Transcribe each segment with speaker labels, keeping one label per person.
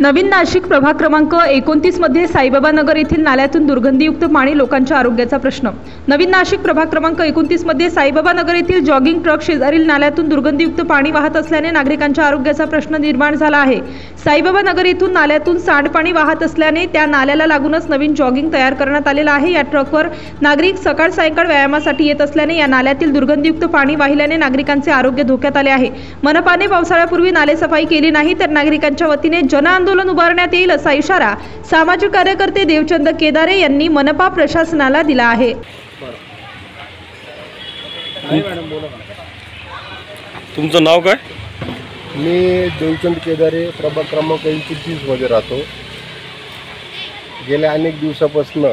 Speaker 1: नवीन नाशिक प्रभाग क्रमांक 29 मध्ये साईबाबा नगर येथील नाल्यातून दुर्गंधीयुक्त पाणी लोकांच्या आरोग्याचा प्रश्न। नवीन नाशिक प्रभाग क्रमांक 29 मध्ये साईबाबा नगर येथील जॉगिंग ट्रक शेजारील नाल्यातून दुर्गंधीयुक्त पाणी वाहत असल्याने नागरिकांच्या आरोग्याचा प्रश्न निर्माण झाला आहे। साईबाबा नगर येथून नाल्यातून सांडपाणी वाहत असल्याने त्या नाल्याला लागूनच नवीन जॉगिंग तयार करण्यात आलेला आहे। या ट्रकवर नागरिक सकाळ सायंकाळ व्यायामासाठी येत असल्याने या नाल्यातील दुर्गंधीयुक्त पाणी वाहिल्याने नागरिकांचे आरोग्य धोक्यात आले आहे। मनपाने पावसाळ्यापूर्वी नाले सफाई केली नाही तर नागरिकांच्या वतीने जनआंदोलन उभारण्यात येईल असा इशारा सामाजिक कार्यकर्ते देवचंद केदारे यांनी मनपा प्रशासनाला दिला आहे।
Speaker 2: तुमचं नाव काय?
Speaker 3: मी देवचंद केदारे प्रभाग क्रमांक 29 मध्ये राहतो। गेल्या अनेक दिवसापासून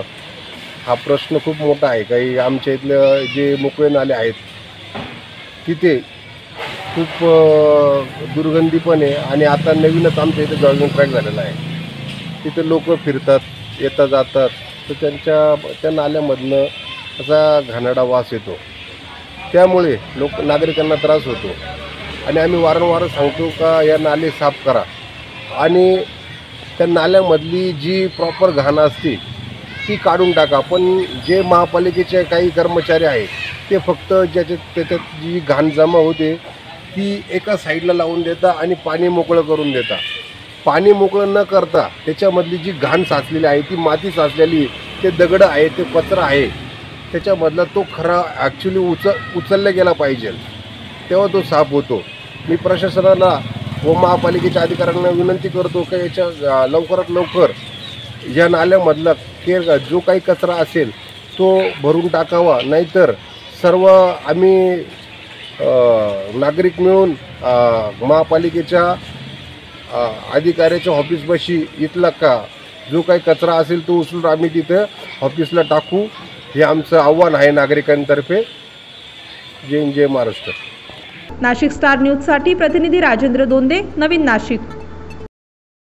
Speaker 3: हा प्रश्न खूप मोठा आहे। काही आमच्या इथले जे मोकळे नाले आहेत तिथे खूप दुर्गंधी पण आहे आणि आता नवीनच आमच्या इथे जॉगिंग ट्रॅक झालेला आहे। तिथे लोक फिरतात, येतात जातात, तर त्या नाल्यामधनं असा घाणेरडा वास येतो, त्यामुळे नागरिकांना त्रास होतो आणि आम्ही वारंवार सांगतो का या नाले साफ करा आणि त्या नाल्यामधली जी प्रॉपर घाण असते ती काढून टाका। पण जे महापालिकेचे काही कर्मचारी आहेत ते फक्त त्याच्यात जी घाण जमा होते ती एका साईडला लावून देता आणि पाणी मोकळं करून देता। पाणी मोकळं न करता त्याच्यामधली जी घाण साचलेली आहे, ती माती साचलेली, ते दगड आहे, ते कचरा आहे, त्याच्यामधला तो खरा ॲक्च्युली उचलला गेला पाहिजे, तेव्हा तो साफ होतो। मी प्रशासनाला व महापालिकेच्या अधिकाऱ्यांना विनंती करतो की याच्या लवकरात लवकर या नाल्यामधला जो काही कचरा असेल तो भरून टाकावा, नाहीतर सर्व आम्ही नागरिक मिळून महापालिकेच्या अधिकाऱ्याच्या ऑफिसपाशी इथला जो काही कचरा असेल तो उचलून आम्ही तिथे ऑफिसला टाकू, हे आमचं आव्हान आहे नागरिकांतर्फे। जय महाराष्ट्र।
Speaker 1: नाशिक स्टार न्यूज साठी प्रतिनिधी राजेंद्र दोंदे, नवीन नाशिक।